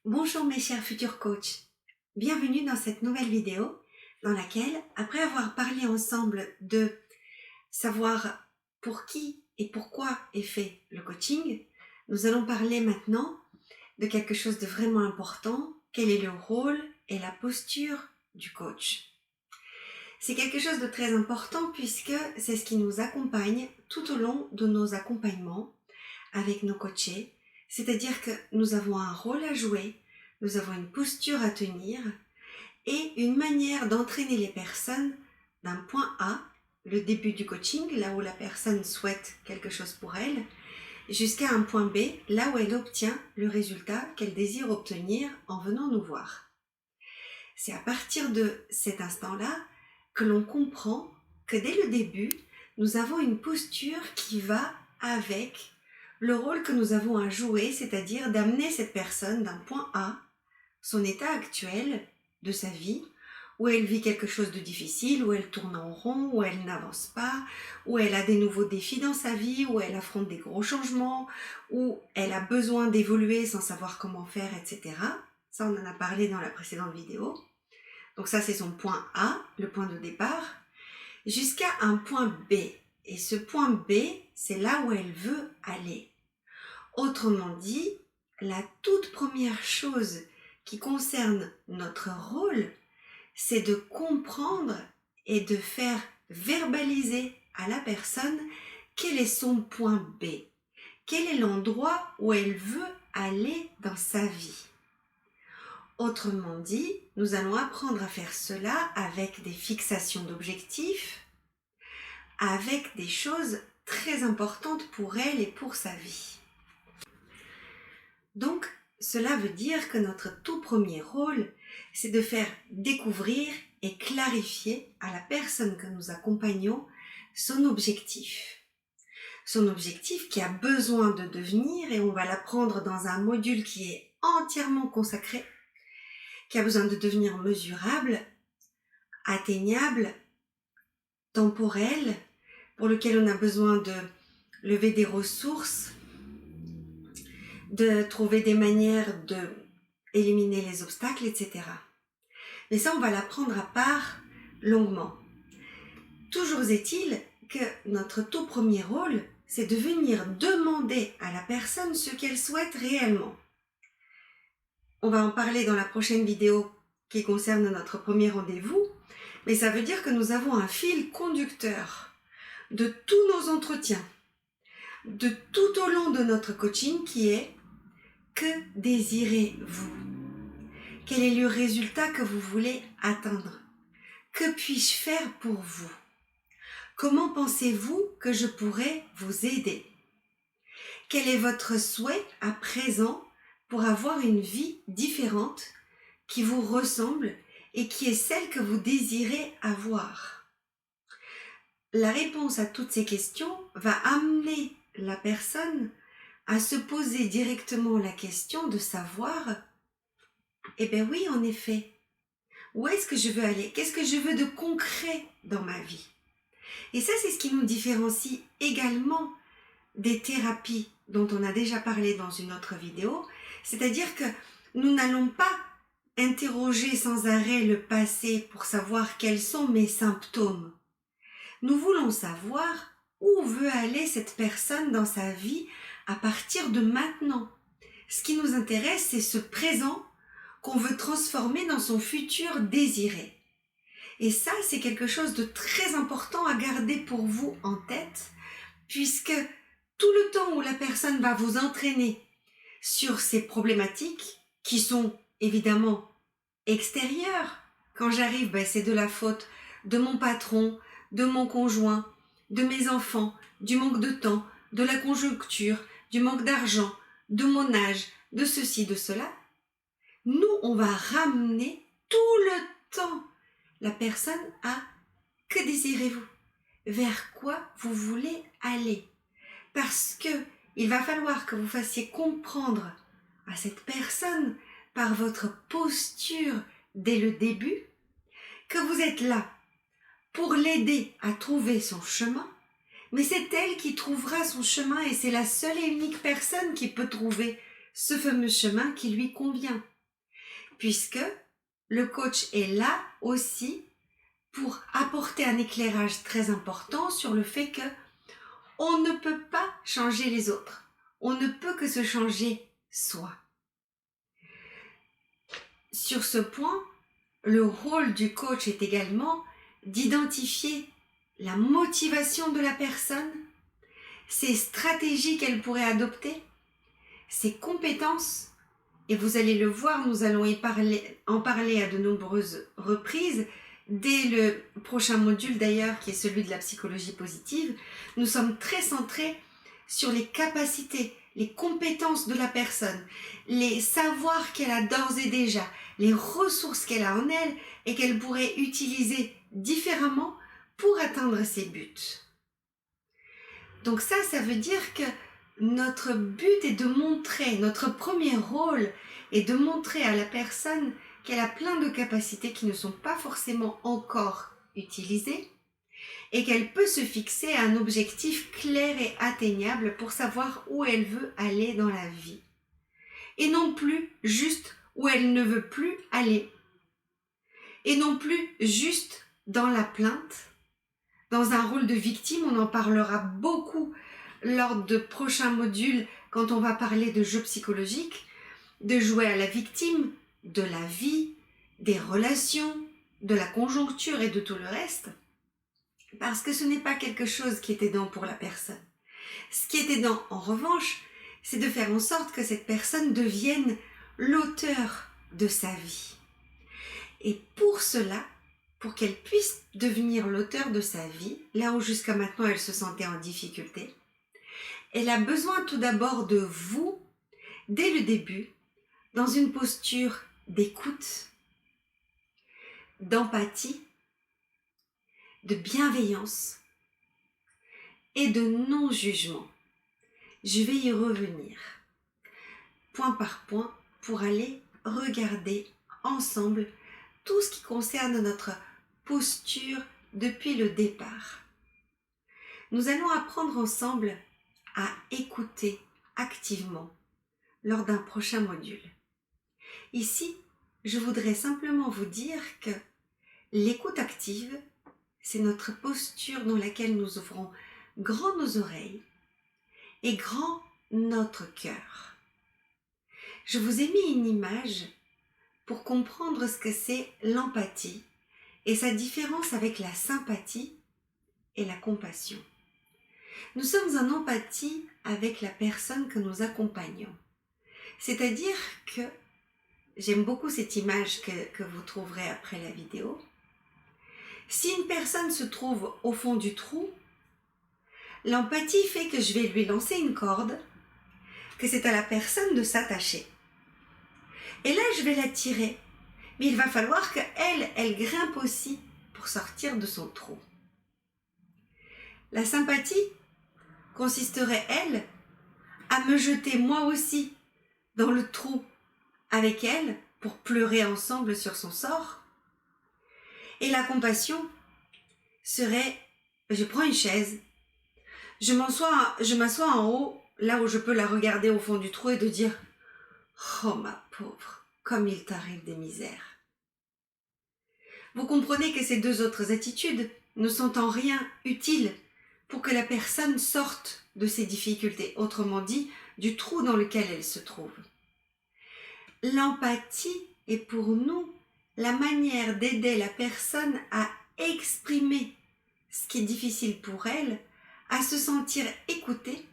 Bonjour mes chers futurs coachs, bienvenue dans cette nouvelle vidéo dans laquelle, après avoir parlé ensemble de savoir pour qui et pourquoi est fait le coaching, nous allons parler maintenant de quelque chose de vraiment important, quel est le rôle et la posture du coach. C'est quelque chose de très important puisque c'est ce qui nous accompagne tout au long de nos accompagnements avec nos coachés, c'est-à-dire que nous avons un rôle à jouer, nous avons une posture à tenir et une manière d'entraîner les personnes d'un point A, le début du coaching, là où la personne souhaite quelque chose pour elle, jusqu'à un point B, là où elle obtient le résultat qu'elle désire obtenir en venant nous voir. C'est à partir de cet instant-là que l'on comprend que dès le début, nous avons une posture qui va avec le rôle que nous avons à jouer, c'est-à-dire d'amener cette personne d'un point A, son état actuel de sa vie, où elle vit quelque chose de difficile, où elle tourne en rond, où elle n'avance pas, où elle a des nouveaux défis dans sa vie, où elle affronte des gros changements, où elle a besoin d'évoluer sans savoir comment faire, etc. Ça, on en a parlé dans la précédente vidéo. Donc ça, c'est son point A, le point de départ, jusqu'à un point B. Et ce point B, c'est là où elle veut aller. Autrement dit, la toute première chose qui concerne notre rôle, c'est de comprendre et de faire verbaliser à la personne quel est son point B, quel est l'endroit où elle veut aller dans sa vie. Autrement dit, nous allons apprendre à faire cela avec des fixations d'objectifs, avec des choses très importantes pour elle et pour sa vie. Donc, cela veut dire que notre tout premier rôle, c'est de faire découvrir et clarifier à la personne que nous accompagnons son objectif. Son objectif qui a besoin de devenir, et on va l'apprendre dans un module qui est entièrement consacré, qui a besoin de devenir mesurable, atteignable, temporel, pour lequel on a besoin de lever des ressources, de trouver des manières d'éliminer les obstacles, etc. Mais ça, on va l'apprendre à part longuement. Toujours est-il que notre tout premier rôle, c'est de venir demander à la personne ce qu'elle souhaite réellement. On va en parler dans la prochaine vidéo qui concerne notre premier rendez-vous, mais ça veut dire que nous avons un fil conducteur de tous nos entretiens, de tout au long de notre coaching qui est: que désirez-vous? Quel est le résultat que vous voulez atteindre? Que puis-je faire pour vous? Comment pensez-vous que je pourrais vous aider? Quel est votre souhait à présent pour avoir une vie différente qui vous ressemble et qui est celle que vous désirez avoir? La réponse à toutes ces questions va amener la personne à se poser directement la question de savoir, eh bien oui, en effet, où est-ce que je veux aller? Qu'est-ce que je veux de concret dans ma vie? Et ça, c'est ce qui nous différencie également des thérapies dont on a déjà parlé dans une autre vidéo, c'est-à-dire que nous n'allons pas interroger sans arrêt le passé pour savoir quels sont mes symptômes. Nous voulons savoir où veut aller cette personne dans sa vie à partir de maintenant. Ce qui nous intéresse, c'est ce présent qu'on veut transformer dans son futur désiré. Et ça, c'est quelque chose de très important à garder pour vous en tête, puisque tout le temps où la personne va vous entraîner sur ces problématiques, qui sont évidemment extérieures, quand j'arrive, c'est de la faute de mon patron, de mon conjoint, de mes enfants, du manque de temps, de la conjoncture, du manque d'argent, de mon âge, de ceci, de cela. Nous, on va ramener tout le temps la personne à « que désirez-vous » vers quoi vous voulez aller. Parce que il va falloir que vous fassiez comprendre à cette personne par votre posture dès le début que vous êtes là pour l'aider à trouver son chemin, mais c'est elle qui trouvera son chemin et c'est la seule et unique personne qui peut trouver ce fameux chemin qui lui convient. puisque le coach est là aussi pour apporter un éclairage très important sur le fait que on ne peut pas changer les autres. On ne peut que se changer soi. Sur ce point, le rôle du coach est également d'identifier la motivation de la personne, ses stratégies qu'elle pourrait adopter, ses compétences, et vous allez le voir, nous allons en parler à de nombreuses reprises. Dès le prochain module d'ailleurs, qui est celui de la psychologie positive, nous sommes très centrés sur les capacités, les compétences de la personne, les savoirs qu'elle a d'ores et déjà, les ressources qu'elle a en elle et qu'elle pourrait utiliser différemment pour atteindre ses buts. Donc ça veut dire que notre but est de montrer, notre premier rôle est de montrer à la personne qu'elle a plein de capacités qui ne sont pas forcément encore utilisées et qu'elle peut se fixer un objectif clair et atteignable pour savoir où elle veut aller dans la vie. Et non plus juste où elle ne veut plus aller. Et non plus juste dans la plainte, dans un rôle de victime. On en parlera beaucoup lors de prochains modules quand on va parler de jeux psychologiques, de jouer à la victime, de la vie, des relations, de la conjoncture et de tout le reste, parce que ce n'est pas quelque chose qui est aidant pour la personne. Ce qui est aidant, en revanche, c'est de faire en sorte que cette personne devienne l'auteur de sa vie. Et pour cela, pour qu'elle puisse devenir l'auteur de sa vie, là où jusqu'à maintenant elle se sentait en difficulté, elle a besoin tout d'abord de vous, dès le début, dans une posture d'écoute, d'empathie, de bienveillance et de non-jugement. Je vais y revenir, point par point, pour aller regarder ensemble tout ce qui concerne notre posture depuis le départ. Nous allons apprendre ensemble à écouter activement lors d'un prochain module. Ici, je voudrais simplement vous dire que l'écoute active, c'est notre posture dans laquelle nous ouvrons grand nos oreilles et grand notre cœur. Je vous ai mis une image pour comprendre ce que c'est l'empathie et sa différence avec la sympathie et la compassion. Nous sommes en empathie avec la personne que nous accompagnons. C'est-à-dire que, j'aime beaucoup cette image que vous trouverez après la vidéo, si une personne se trouve au fond du trou, l'empathie fait que je vais lui lancer une corde, que c'est à la personne de s'attacher. Et là, je vais la tirer. Mais il va falloir qu'elle grimpe aussi pour sortir de son trou. La sympathie consisterait, elle, à me jeter moi aussi dans le trou avec elle pour pleurer ensemble sur son sort. Et la compassion serait, je prends une chaise, je m'assois en haut, là où je peux la regarder au fond du trou et de dire « Oh ma pauvre, comme il t'arrive des misères ». Vous comprenez que ces deux autres attitudes ne sont en rien utiles pour que la personne sorte de ses difficultés, autrement dit, du trou dans lequel elle se trouve. L'empathie est pour nous la manière d'aider la personne à exprimer ce qui est difficile pour elle, à se sentir écoutée,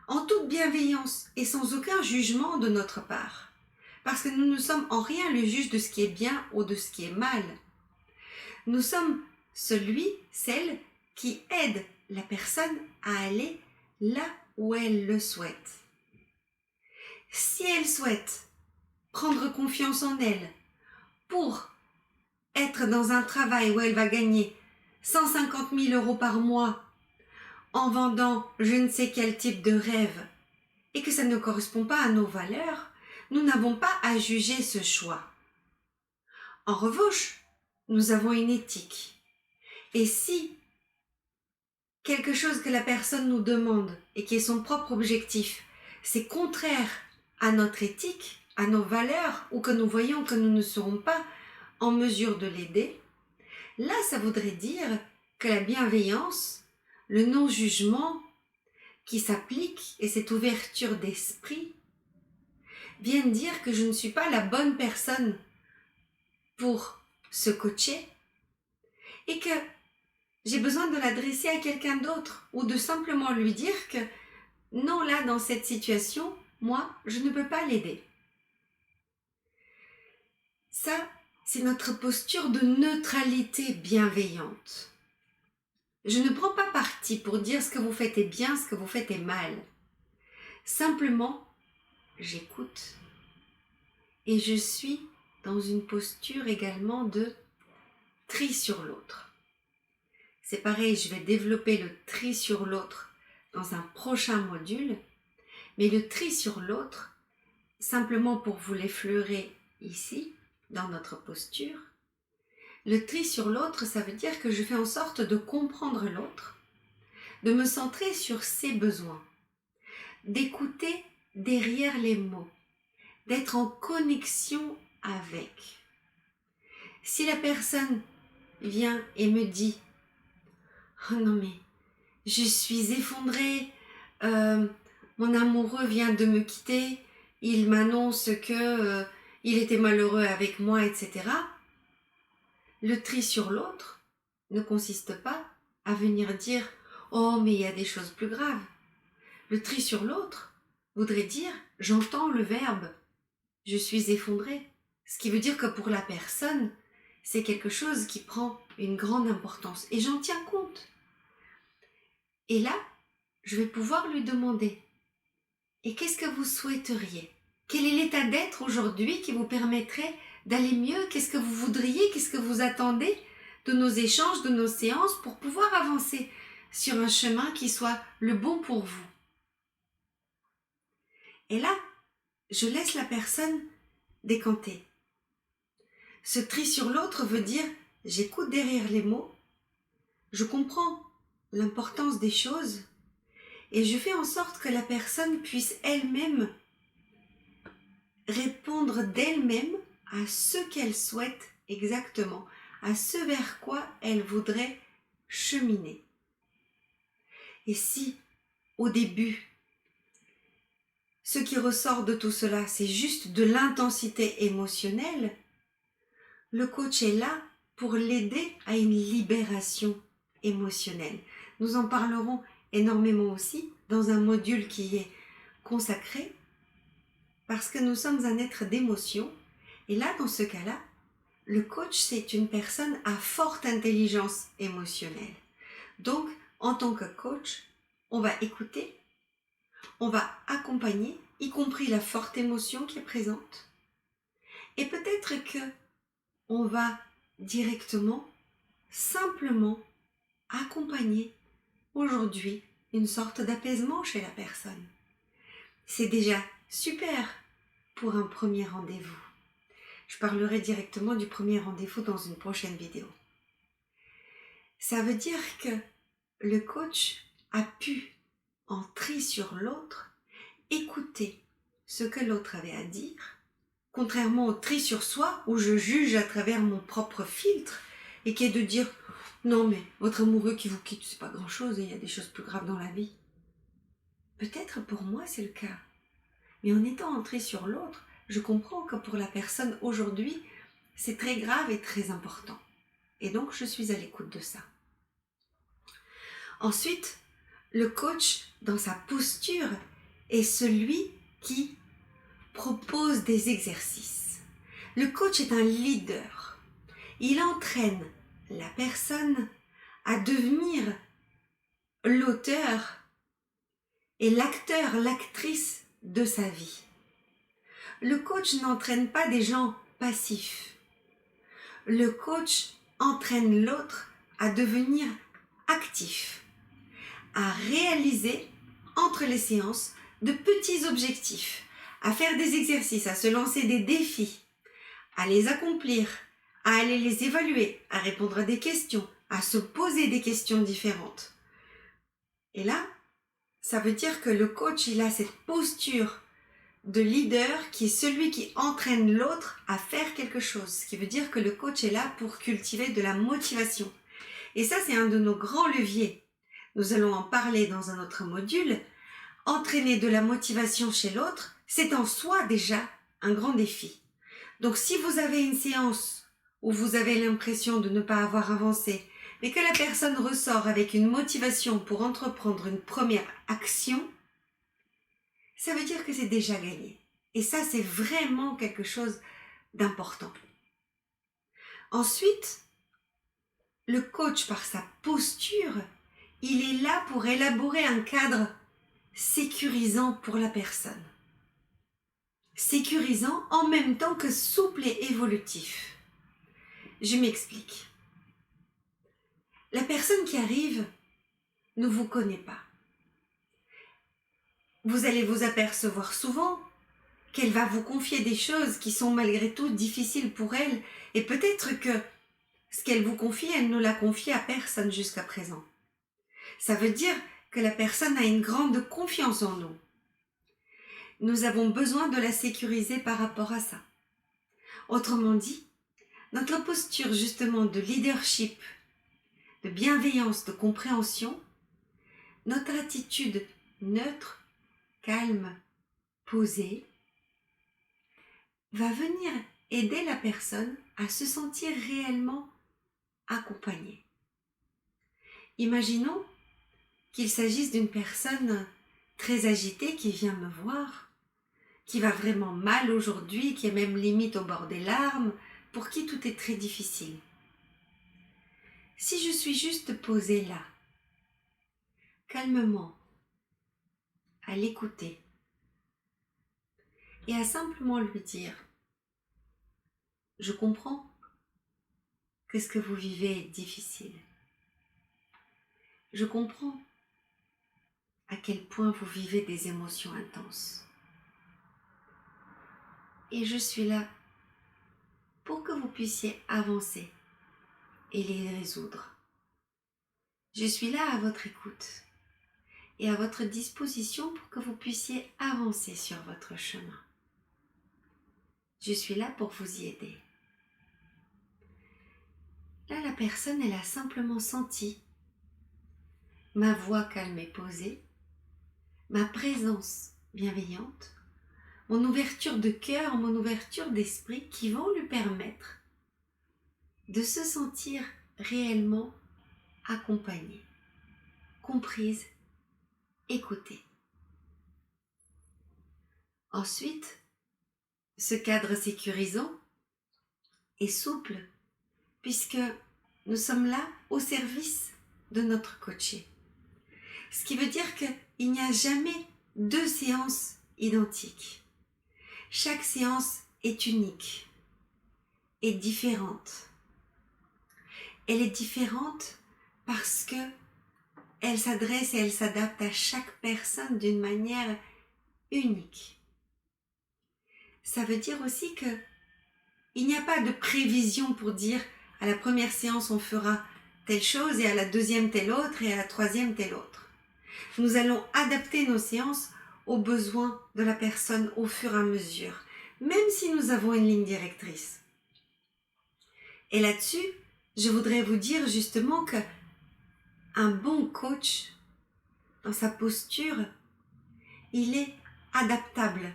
en toute bienveillance et sans aucun jugement de notre part. Parce que nous ne sommes en rien le juge de ce qui est bien ou de ce qui est mal. Nous sommes celle qui aide la personne à aller là où elle le souhaite. Si elle souhaite prendre confiance en elle pour être dans un travail où elle va gagner 150 000 € par mois en vendant je ne sais quel type de rêve et que ça ne correspond pas à nos valeurs, nous n'avons pas à juger ce choix. En revanche, nous avons une éthique. Et si quelque chose que la personne nous demande et qui est son propre objectif, c'est contraire à notre éthique, à nos valeurs ou que nous voyons que nous ne serons pas en mesure de l'aider, là, ça voudrait dire que la bienveillance, le non-jugement qui s'applique et cette ouverture d'esprit viennent dire que je ne suis pas la bonne personne pour se coacher et que j'ai besoin de l'adresser à quelqu'un d'autre ou de simplement lui dire que non, là, dans cette situation, moi, je ne peux pas l'aider. Ça, c'est notre posture de neutralité bienveillante. Je ne prends pas parti pour dire ce que vous faites est bien, ce que vous faites est mal. Simplement, j'écoute et je suis dans une posture également de tri sur l'autre. C'est pareil, je vais développer le tri sur l'autre dans un prochain module, mais le tri sur l'autre, simplement pour vous l'effleurer ici, dans notre posture, le tri sur l'autre, ça veut dire que je fais en sorte de comprendre l'autre, de me centrer sur ses besoins, d'écouter derrière les mots, d'être en connexion avec. Si la personne vient et me dit « Oh non mais, je suis effondrée, mon amoureux vient de me quitter, il m'annonce que il était malheureux avec moi, etc. » Le tri sur l'autre ne consiste pas à venir dire « Oh mais il y a des choses plus graves ». Le tri sur l'autre voudrait dire « J'entends le verbe, je suis effondrée ». Ce qui veut dire que pour la personne, c'est quelque chose qui prend une grande importance et j'en tiens compte. Et là, je vais pouvoir lui demander « Et qu'est-ce que vous souhaiteriez ? Quel est l'état d'être aujourd'hui qui vous permettrait d'aller mieux ? Qu'est-ce que vous voudriez ? Qu'est-ce que vous attendez de nos échanges, de nos séances pour pouvoir avancer sur un chemin qui soit le bon pour vous ?» Et là, je laisse la personne décanter. Ce tri sur l'autre veut dire j'écoute derrière les mots, je comprends l'importance des choses et je fais en sorte que la personne puisse elle-même répondre d'elle-même à ce qu'elle souhaite exactement, à ce vers quoi elle voudrait cheminer. Et si, au début, ce qui ressort de tout cela, c'est juste de l'intensité émotionnelle, le coach est là pour l'aider à une libération émotionnelle. Nous en parlerons énormément aussi dans un module qui est consacré parce que nous sommes un être d'émotion. Et là, dans ce cas-là, le coach, c'est une personne à forte intelligence émotionnelle. Donc, en tant que coach, on va écouter, on va accompagner, y compris la forte émotion qui est présente. Et peut-être que on va directement, simplement accompagner aujourd'hui une sorte d'apaisement chez la personne. C'est déjà super pour un premier rendez-vous. Je parlerai directement du premier rendez-vous dans une prochaine vidéo. Ça veut dire que le coach a pu, en tri sur l'autre, écouter ce que l'autre avait à dire, contrairement au tri sur soi où je juge à travers mon propre filtre et qui est de dire « Non mais votre amoureux qui vous quitte, c'est pas grand-chose et il y a des choses plus graves dans la vie. » Peut-être pour moi c'est le cas, mais en étant en tri sur l'autre, je comprends que pour la personne aujourd'hui, c'est très grave et très important. Et donc je suis à l'écoute de ça. Ensuite, le coach, dans sa posture, est celui qui propose des exercices. Le coach est un leader. Il entraîne la personne à devenir l'auteur et l'acteur, l'actrice de sa vie. Le coach n'entraîne pas des gens passifs. Le coach entraîne l'autre à devenir actif, à réaliser entre les séances de petits objectifs, à faire des exercices, à se lancer des défis, à les accomplir, à aller les évaluer, à répondre à des questions, à se poser des questions différentes. Et là, ça veut dire que le coach, il a cette posture de leader qui est celui qui entraîne l'autre à faire quelque chose. Ce qui veut dire que le coach est là pour cultiver de la motivation. Et ça, c'est un de nos grands leviers. Nous allons en parler dans un autre module. Entraîner de la motivation chez l'autre, c'est en soi déjà un grand défi. Donc si vous avez une séance où vous avez l'impression de ne pas avoir avancé, mais que la personne ressort avec une motivation pour entreprendre une première action, ça veut dire que c'est déjà gagné. Et ça, c'est vraiment quelque chose d'important. Ensuite, le coach, par sa posture, il est là pour élaborer un cadre sécurisant pour la personne. Sécurisant en même temps que souple et évolutif. Je m'explique. La personne qui arrive ne vous connaît pas. Vous allez vous apercevoir souvent qu'elle va vous confier des choses qui sont malgré tout difficiles pour elle, et peut-être que ce qu'elle vous confie, elle ne l'a confié à personne jusqu'à présent. Ça veut dire que la personne a une grande confiance en nous. Nous avons besoin de la sécuriser par rapport à ça. Autrement dit, notre posture justement de leadership, de bienveillance, de compréhension, notre attitude neutre, calme, posée, va venir aider la personne à se sentir réellement accompagnée. Imaginons qu'il s'agisse d'une personne très agitée qui vient me voir, qui va vraiment mal aujourd'hui, qui est même limite au bord des larmes, pour qui tout est très difficile. Si je suis juste posée là, calmement, à l'écouter, et à simplement lui dire « Je comprends que ce que vous vivez est difficile. Je comprends à quel point vous vivez des émotions intenses. Et je suis là pour que vous puissiez avancer et les résoudre. Je suis là à votre écoute et à votre disposition pour que vous puissiez avancer sur votre chemin. Je suis là pour vous y aider. » Là, la personne, elle a simplement senti ma voix calme et posée, ma présence bienveillante, mon ouverture de cœur, mon ouverture d'esprit qui vont lui permettre de se sentir réellement accompagnée, comprise, écoutée. Ensuite, ce cadre sécurisant est souple puisque nous sommes là au service de notre coaché. Ce qui veut dire qu'il n'y a jamais deux séances identiques. Chaque séance est unique et différente. Elle est différente parce que elle s'adresse et elle s'adapte à chaque personne d'une manière unique. Ça veut dire aussi que il n'y a pas de prévision pour dire à la première séance on fera telle chose et à la deuxième telle autre et à la troisième telle autre. Nous allons adapter nos séances aux besoins de la personne au fur et à mesure, même si nous avons une ligne directrice. Et là-dessus, je voudrais vous dire justement que un bon coach, dans sa posture, il est adaptable.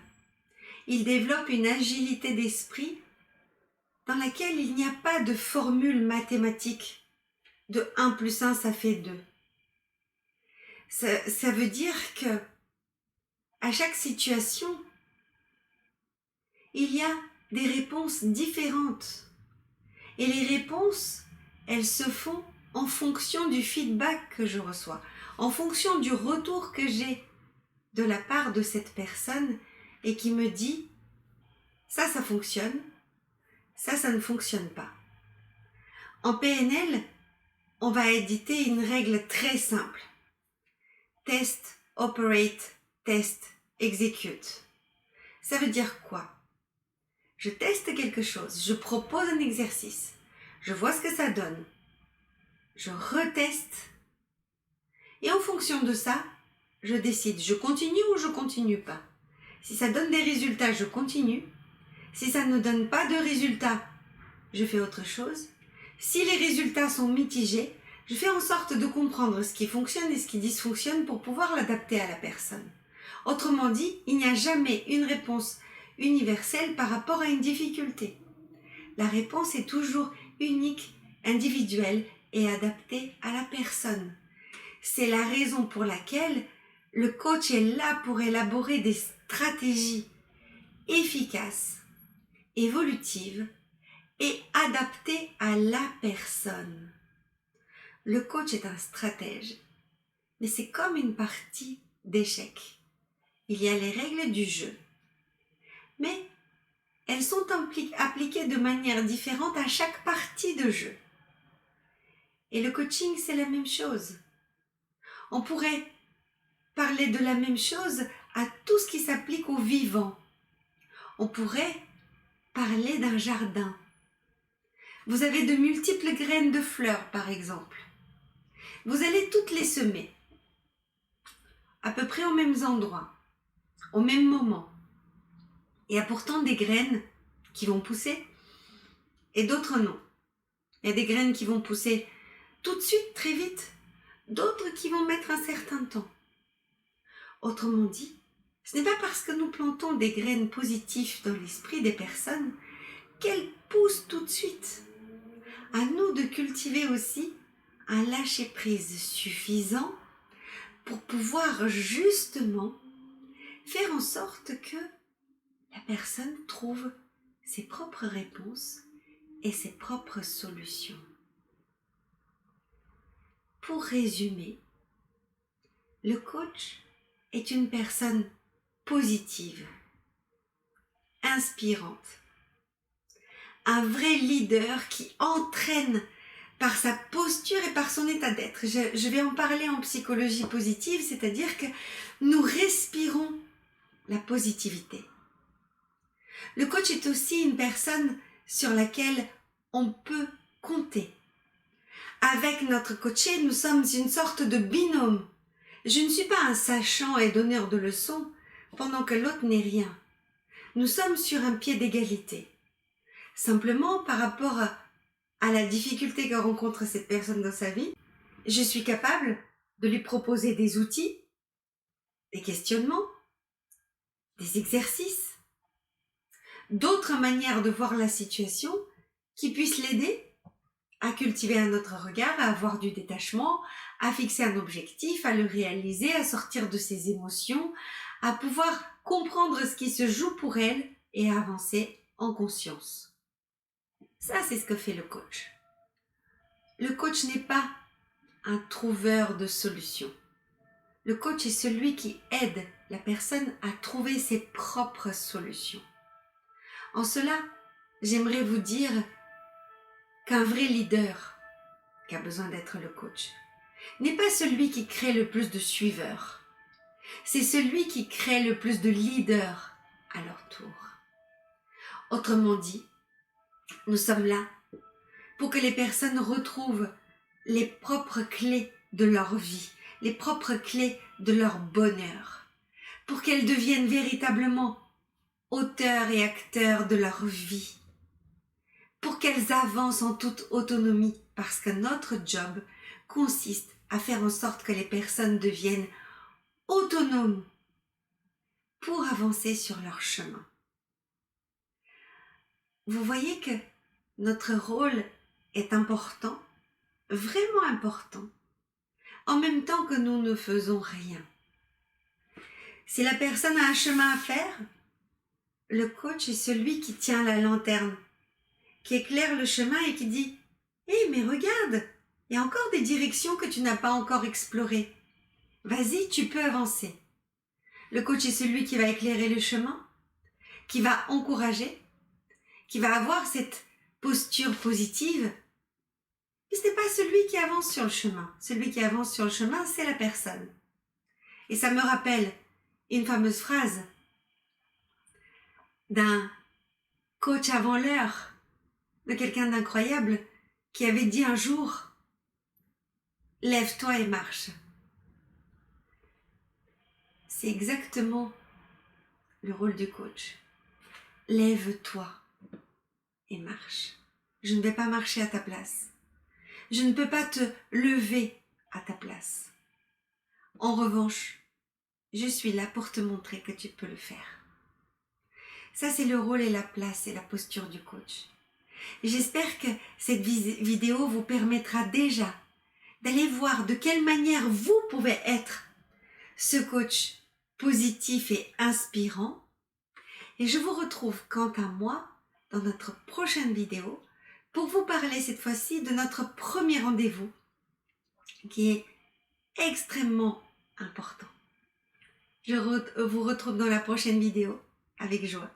Il développe une agilité d'esprit dans laquelle il n'y a pas de formule mathématique de 1 plus 1 ça fait 2. Ça veut dire que à chaque situation, il y a des réponses différentes. Et les réponses, elles se font en fonction du feedback que je reçois, en fonction du retour que j'ai de la part de cette personne et qui me dit « ça fonctionne, ça ne fonctionne pas ». En PNL, on va éditer une règle très simple. Test, operate, test, execute. Ça veut dire quoi? Je teste quelque chose, je propose un exercice, je vois ce que ça donne, je reteste et en fonction de ça, je décide, je continue ou je continue pas. Si ça donne des résultats, je continue. Si ça ne donne pas de résultats, je fais autre chose. Si les résultats sont mitigés, je fais en sorte de comprendre ce qui fonctionne et ce qui dysfonctionne pour pouvoir l'adapter à la personne. Autrement dit, il n'y a jamais une réponse universelle par rapport à une difficulté. La réponse est toujours unique, individuelle et adaptée à la personne. C'est la raison pour laquelle le coach est là pour élaborer des stratégies efficaces, évolutives et adaptées à la personne. Le coach est un stratège, mais c'est comme une partie d'échecs. Il y a les règles du jeu, mais elles sont appliquées de manière différente à chaque partie de jeu. Et le coaching, c'est la même chose. On pourrait parler de la même chose à tout ce qui s'applique au vivant. On pourrait parler d'un jardin. Vous avez de multiples graines de fleurs, par exemple. Vous allez toutes les semer, à peu près aux mêmes endroits, au même moment. Il y a pourtant des graines qui vont pousser et d'autres non. Il y a des graines qui vont pousser tout de suite, très vite, d'autres qui vont mettre un certain temps. Autrement dit, ce n'est pas parce que nous plantons des graines positives dans l'esprit des personnes qu'elles poussent tout de suite. À nous de cultiver aussi un lâcher-prise suffisant pour pouvoir justement faire en sorte que la personne trouve ses propres réponses et ses propres solutions. Pour résumer, le coach est une personne positive, inspirante, un vrai leader qui entraîne par sa posture et par son état d'être. Je vais en parler en psychologie positive, c'est-à-dire que nous respirons la positivité. Le coach est aussi une personne sur laquelle on peut compter. Avec notre coaché, nous sommes une sorte de binôme. Je ne suis pas un sachant et donneur de leçons pendant que l'autre n'est rien. Nous sommes sur un pied d'égalité. Simplement, par rapport à la difficulté que rencontre cette personne dans sa vie, je suis capable de lui proposer des outils, des questionnements, des exercices, d'autres manières de voir la situation qui puissent l'aider à cultiver un autre regard, à avoir du détachement, à fixer un objectif, à le réaliser, à sortir de ses émotions, à pouvoir comprendre ce qui se joue pour elle et à avancer en conscience. Ça, c'est ce que fait le coach. Le coach n'est pas un trouveur de solutions. Le coach est celui qui aide la personne à trouver ses propres solutions. En cela, j'aimerais vous dire qu'un vrai leader, qui a besoin d'être le coach, n'est pas celui qui crée le plus de suiveurs. C'est celui qui crée le plus de leaders à leur tour. Autrement dit, nous sommes là pour que les personnes retrouvent les propres clés de leur vie, les propres clés de leur bonheur, pour qu'elles deviennent véritablement auteurs et acteurs de leur vie, pour qu'elles avancent en toute autonomie, parce que notre job consiste à faire en sorte que les personnes deviennent autonomes pour avancer sur leur chemin. Vous voyez que notre rôle est important, vraiment important, en même temps que nous ne faisons rien. Si la personne a un chemin à faire, le coach est celui qui tient la lanterne, qui éclaire le chemin et qui dit « Hé, mais regarde, il y a encore des directions que tu n'as pas encore explorées. Vas-y, tu peux avancer. » Le coach est celui qui va éclairer le chemin, qui va encourager, qui va avoir cette posture positive. Mais ce n'est pas celui qui avance sur le chemin. Celui qui avance sur le chemin, c'est la personne. Et ça me rappelle une fameuse phrase d'un coach avant l'heure, de quelqu'un d'incroyable qui avait dit un jour « Lève-toi et marche ». C'est exactement le rôle du coach. Lève-toi et marche. Je ne vais pas marcher à ta place. Je ne peux pas te lever à ta place. En revanche, je suis là pour te montrer que tu peux le faire. Ça, c'est le rôle et la place et la posture du coach. J'espère que cette vidéo vous permettra déjà d'aller voir de quelle manière vous pouvez être ce coach positif et inspirant. Et je vous retrouve quant à moi dans notre prochaine vidéo pour vous parler cette fois-ci de notre premier rendez-vous qui est extrêmement important. Je vous retrouve dans la prochaine vidéo avec joie.